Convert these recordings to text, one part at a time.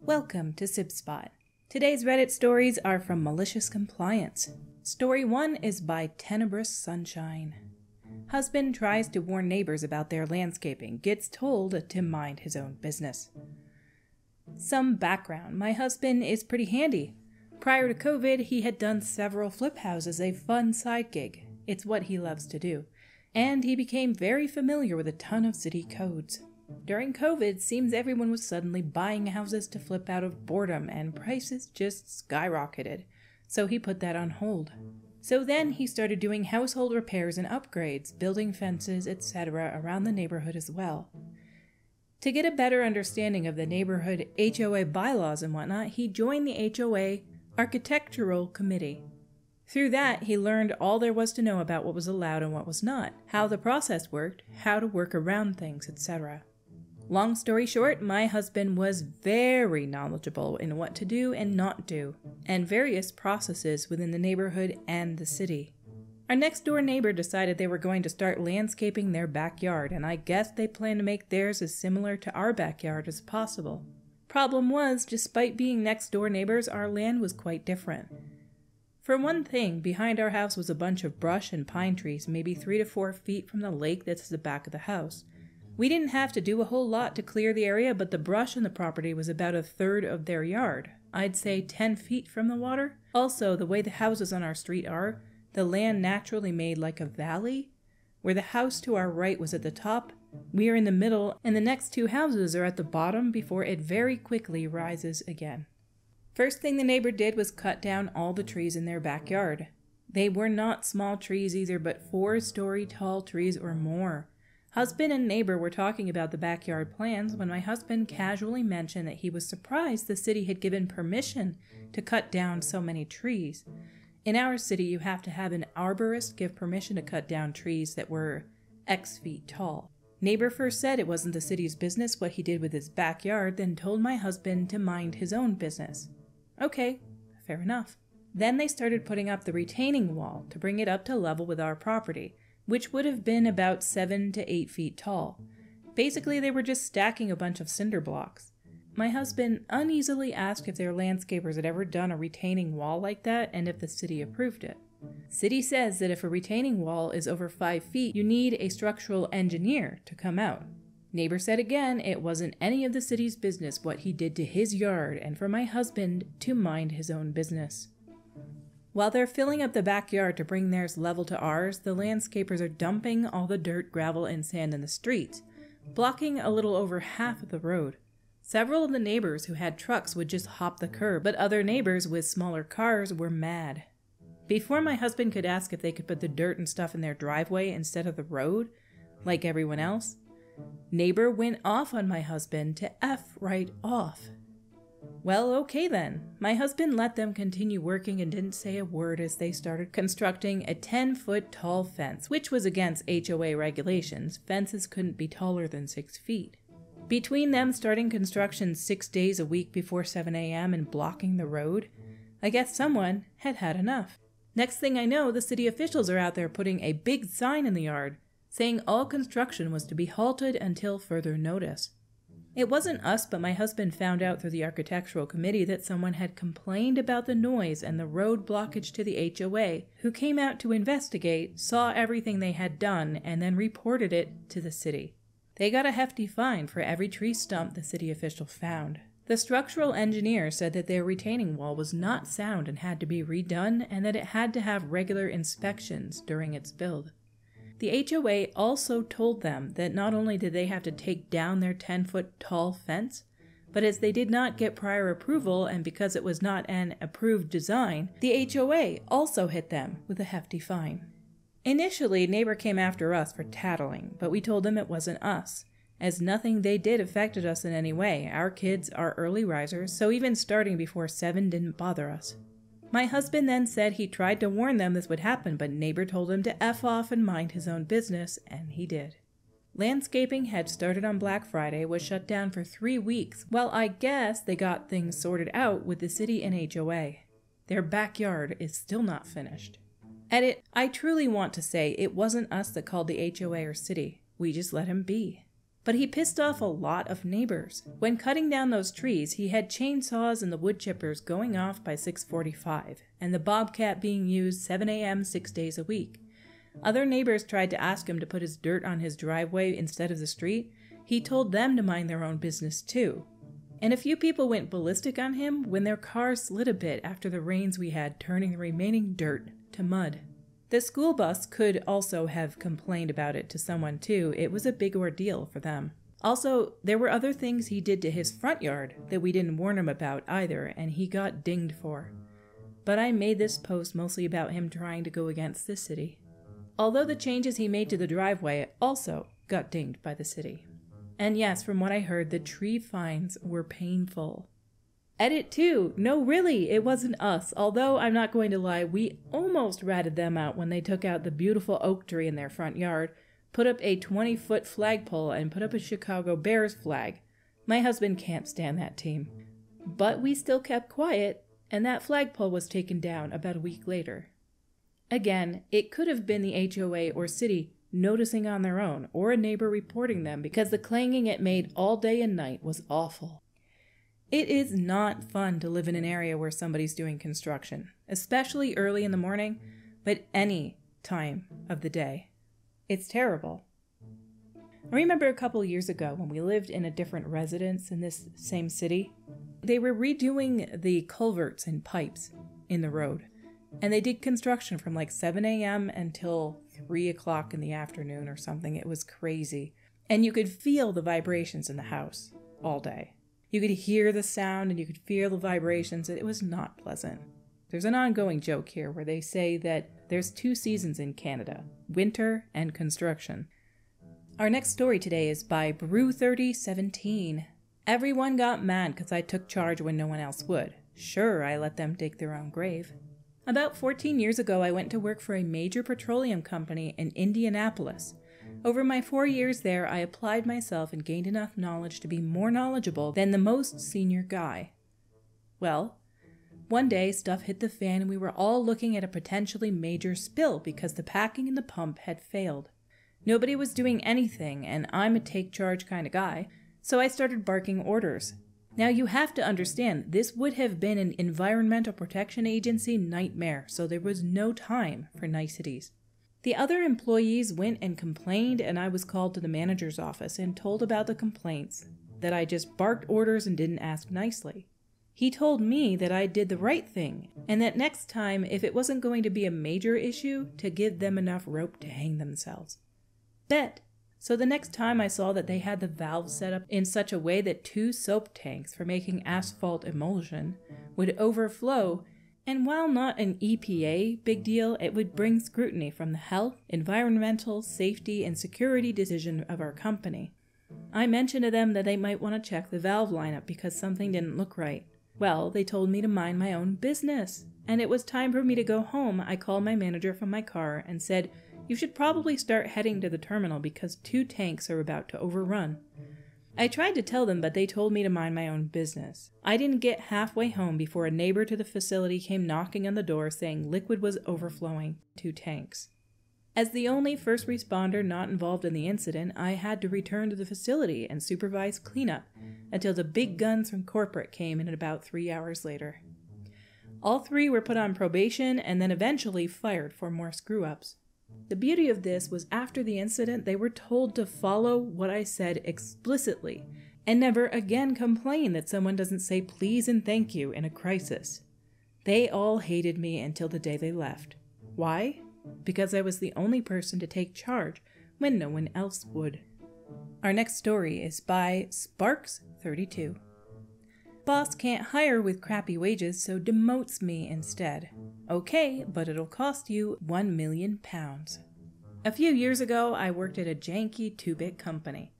Welcome to Sib Spot. Today's Reddit stories are from MaliciousCompliance. Story 1 is by Tenebrous Sunshine. Husband tries to warn neighbors about their landscaping, gets told to mind his own business. Some background. My husband is pretty handy. Prior to COVID, he had done several flip houses, a fun side gig. It's what he loves to do. And he became very familiar with a ton of city codes. During COVID, seems everyone was suddenly buying houses to flip out of boredom and prices just skyrocketed, so he put that on hold. So then he started doing household repairs and upgrades, building fences, etc. around the neighborhood as well. To get a better understanding of the neighborhood HOA bylaws and whatnot, he joined the HOA Architectural Committee. Through that, he learned all there was to know about what was allowed and what was not, how the process worked, how to work around things, etc. Long story short, my husband was very knowledgeable in what to do and not do, and various processes within the neighborhood and the city. Our next door neighbor decided they were going to start landscaping their backyard, and I guess they planned to make theirs as similar to our backyard as possible. Problem was, despite being next door neighbors, our land was quite different. For one thing, behind our house was a bunch of brush and pine trees, maybe 3 to 4 feet from the lake that's at the back of the house. We didn't have to do a whole lot to clear the area, but the brush in the property was about 1/3 of their yard. I'd say 10 feet from the water. Also, the way the houses on our street are, the land naturally made like a valley, where the house to our right was at the top, we are in the middle, and the next 2 houses are at the bottom before it very quickly rises again. First thing the neighbor did was cut down all the trees in their backyard. They were not small trees either, but 4-story tall trees or more. Husband and neighbor were talking about the backyard plans when my husband casually mentioned that he was surprised the city had given permission to cut down so many trees. In our city, you have to have an arborist give permission to cut down trees that were X feet tall. Neighbor first said it wasn't the city's business what he did with his backyard, then told my husband to mind his own business. Okay, fair enough. Then they started putting up the retaining wall to bring it up to level with our property, which would have been about 7 to 8 feet tall. Basically, they were just stacking a bunch of cinder blocks. My husband uneasily asked if their landscapers had ever done a retaining wall like that and if the city approved it. City says that if a retaining wall is over 5 feet, you need a structural engineer to come out. Neighbor said again it wasn't any of the city's business what he did to his yard and for my husband to mind his own business. While they're filling up the backyard to bring theirs level to ours, the landscapers are dumping all the dirt, gravel, and sand in the streets, blocking a little over half of the road. Several of the neighbors who had trucks would just hop the curb, but other neighbors with smaller cars were mad. Before my husband could ask if they could put the dirt and stuff in their driveway instead of the road, like everyone else, neighbor went off on my husband to F right off. Well, okay then. My husband let them continue working and didn't say a word as they started constructing a 10-foot tall fence, which was against HOA regulations. Fences couldn't be taller than 6 feet. Between them starting construction 6 days a week before 7 a.m. and blocking the road, I guess someone had had enough. Next thing I know, the city officials are out there putting a big sign in the yard saying all construction was to be halted until further notice. It wasn't us, but my husband found out through the architectural committee that someone had complained about the noise and the road blockage to the HOA, who came out to investigate, saw everything they had done, and then reported it to the city. They got a hefty fine for every tree stump the city official found. The structural engineer said that their retaining wall was not sound and had to be redone, and that it had to have regular inspections during its build. The HOA also told them that not only did they have to take down their 10-foot tall fence, but as they did not get prior approval and because it was not an approved design, the HOA also hit them with a hefty fine. Initially, neighbor came after us for tattling, but we told them it wasn't us, as nothing they did affected us in any way. Our kids are early risers, so even starting before 7 didn't bother us. My husband then said he tried to warn them this would happen, but neighbor told him to F off and mind his own business, and he did. Landscaping had started on Black Friday, was shut down for 3 weeks. Well, I guess they got things sorted out with the city and HOA. Their backyard is still not finished. Edit, I truly want to say it wasn't us that called the HOA or city. We just let him be. But he pissed off a lot of neighbors. When cutting down those trees, he had chainsaws and the wood chippers going off by 6:45, and the bobcat being used 7 a.m. 6 days a week. Other neighbors tried to ask him to put his dirt on his driveway instead of the street. He told them to mind their own business too. And a few people went ballistic on him when their car slid a bit after the rains we had, turning the remaining dirt to mud. The school bus could also have complained about it to someone too. It was a big ordeal for them. Also, there were other things he did to his front yard that we didn't warn him about either, and he got dinged for. But I made this post mostly about him trying to go against the city. Although the changes he made to the driveway also got dinged by the city. And yes, from what I heard, the tree fines were painful. Edit 2. No, really, it wasn't us. Although, I'm not going to lie, we almost ratted them out when they took out the beautiful oak tree in their front yard, put up a 20-foot flagpole, and put up a Chicago Bears flag. My husband can't stand that team. But we still kept quiet, and that flagpole was taken down about a week later. Again, it could have been the HOA or city noticing on their own, or a neighbor reporting them, because the clanging it made all day and night was awful. It is not fun to live in an area where somebody's doing construction, especially early in the morning, but any time of the day. It's terrible. I remember a couple years ago when we lived in a different residence in this same city. They were redoing the culverts and pipes in the road, and they did construction from like 7 a.m. until 3 o'clock in the afternoon or something. It was crazy. And you could feel the vibrations in the house all day. You could hear the sound and you could feel the vibrations. It was not pleasant. There's an ongoing joke here where they say that there's 2 seasons in Canada, winter and construction. Our next story today is by Brew3017. Everyone got mad because I took charge when no one else would. Sure, I let them dig their own grave. About 14 years ago, I went to work for a major petroleum company in Indianapolis. Over my 4 years there, I applied myself and gained enough knowledge to be more knowledgeable than the most senior guy. Well, one day stuff hit the fan and we were all looking at a potentially major spill because the packing in the pump had failed. Nobody was doing anything, and I'm a take charge kind of guy, so I started barking orders. Now you have to understand, this would have been an Environmental Protection Agency nightmare, so there was no time for niceties. The other employees went and complained, and I was called to the manager's office and told about the complaints, that I just barked orders and didn't ask nicely. He told me that I did the right thing, and that next time, if it wasn't going to be a major issue, to give them enough rope to hang themselves. Bet. So the next time I saw that they had the valve set up in such a way that 2 soap tanks for making asphalt emulsion would overflow, and while not an EPA big deal, it would bring scrutiny from the health, environmental, safety, and security division of our company. I mentioned to them that they might want to check the valve lineup because something didn't look right. Well, they told me to mind my own business, and it was time for me to go home. I called my manager from my car and said, "You should probably start heading to the terminal because 2 tanks are about to overrun." I tried to tell them, but they told me to mind my own business. I didn't get halfway home before a neighbor to the facility came knocking on the door saying liquid was overflowing 2 tanks. As the only first responder not involved in the incident, I had to return to the facility and supervise cleanup until the big guns from corporate came in about 3 hours later. All 3 were put on probation and then eventually fired for more screw-ups. The beauty of this was after the incident, they were told to follow what I said explicitly and never again complain that someone doesn't say please and thank you in a crisis. They all hated me until the day they left. Why? Because I was the only person to take charge when no one else would. Our next story is by Sparks32. Boss can't hire with crappy wages, so demotes me instead. Okay, but it'll cost you £1 million. A few years ago, I worked at a janky 2-bit company.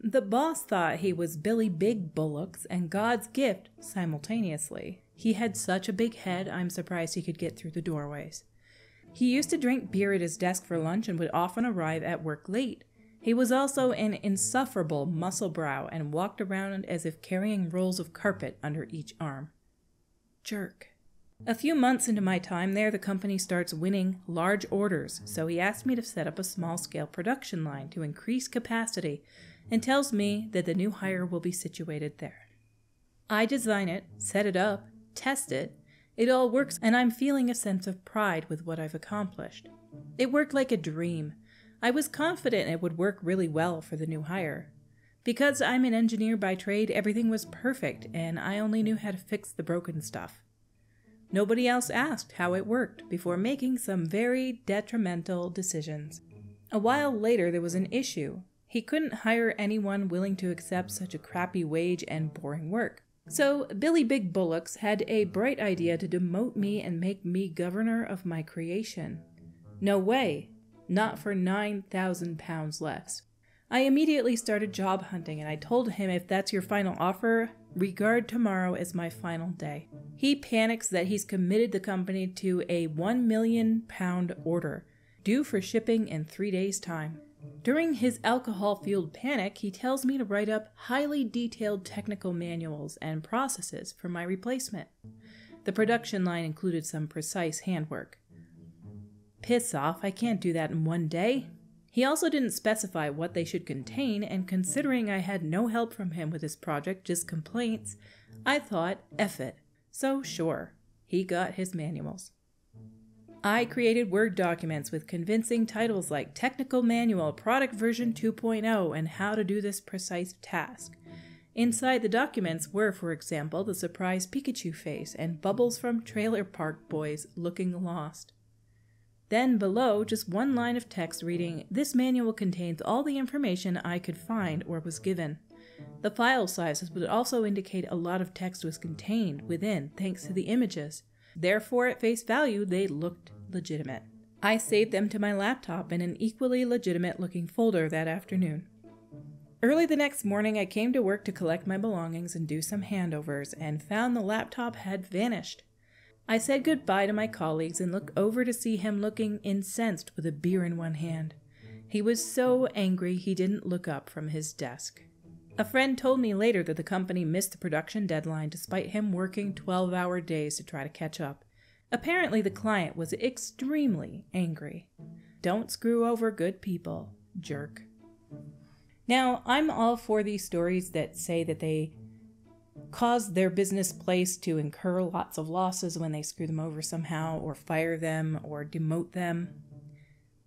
The boss thought he was Billy Big Bullocks and God's gift simultaneously. He had such a big head, I'm surprised he could get through the doorways. He used to drink beer at his desk for lunch and would often arrive at work late. He was also an insufferable muscle brow and walked around as if carrying rolls of carpet under each arm. Jerk. A few months into my time there, the company starts winning large orders, so he asked me to set up a small-scale production line to increase capacity and tells me that the new hire will be situated there. I design it, set it up, test it. It all works, and I'm feeling a sense of pride with what I've accomplished. It worked like a dream. I was confident it would work really well for the new hire. Because I'm an engineer by trade, everything was perfect, and I only knew how to fix the broken stuff. Nobody else asked how it worked before making some very detrimental decisions. A while later, there was an issue. He couldn't hire anyone willing to accept such a crappy wage and boring work. So Billy Big Bullocks had a bright idea to demote me and make me governor of my creation. No way. Not for £9,000 less. I immediately started job hunting, and I told him, if that's your final offer, regard tomorrow as my final day. He panics that he's committed the company to a £1 million order, due for shipping in 3 days' time. During his alcohol-fueled panic, he tells me to write up highly detailed technical manuals and processes for my replacement. The production line included some precise handwork. Piss off, I can't do that in 1 day. He also didn't specify what they should contain, and considering I had no help from him with this project, just complaints, I thought, F it. So sure, he got his manuals. I created Word documents with convincing titles like Technical Manual, Product Version 2.0, and How to Do This Precise Task. Inside the documents were, for example, the surprise Pikachu face and Bubbles from Trailer Park Boys looking lost. Then below, just one line of text reading, "This manual contains all the information I could find or was given." The file sizes would also indicate a lot of text was contained within thanks to the images. Therefore, at face value, they looked legitimate. I saved them to my laptop in an equally legitimate-looking folder that afternoon. Early the next morning, I came to work to collect my belongings and do some handovers, and found the laptop had vanished. I said goodbye to my colleagues and looked over to see him looking incensed with a beer in one hand. He was so angry he didn't look up from his desk. A friend told me later that the company missed the production deadline despite him working 12-hour days to try to catch up. Apparently the client was extremely angry. Don't screw over good people, jerk. Now, I'm all for these stories that say that they cause their business place to incur lots of losses when they screw them over somehow, or fire them, or demote them.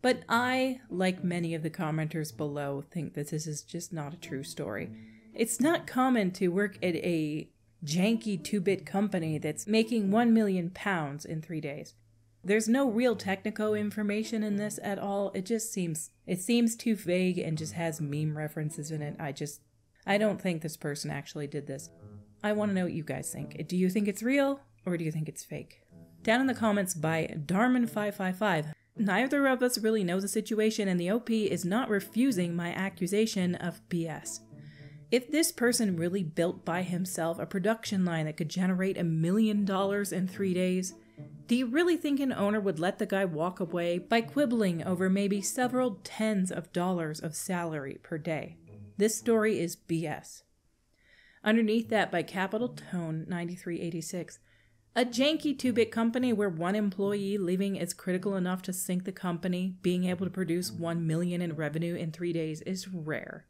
But I, like many of the commenters below, think that this is just not a true story. It's not common to work at a janky 2-bit company that's making £1 million in 3 days. There's no real technical information in this at all. It seems too vague and just has meme references in it. I don't think this person actually did this. I want to know what you guys think. Do you think it's real, or do you think it's fake? Down in the comments by Darman555, neither of us really know the situation, and the OP is not refusing my accusation of BS. If this person really built by himself a production line that could generate $1 million in 3 days, do you really think an owner would let the guy walk away by quibbling over maybe several tens of dollars of salary per day? This story is BS. Underneath that by Capital Tone 9386, a janky 2-bit company where one employee leaving is critical enough to sink the company, being able to produce $1 million in revenue in 3 days is rare.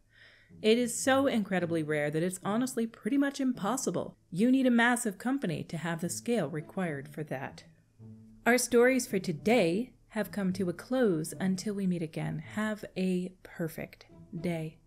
It is so incredibly rare that it's honestly pretty much impossible. You need a massive company to have the scale required for that. Our stories for today have come to a close until we meet again. Have a perfect day.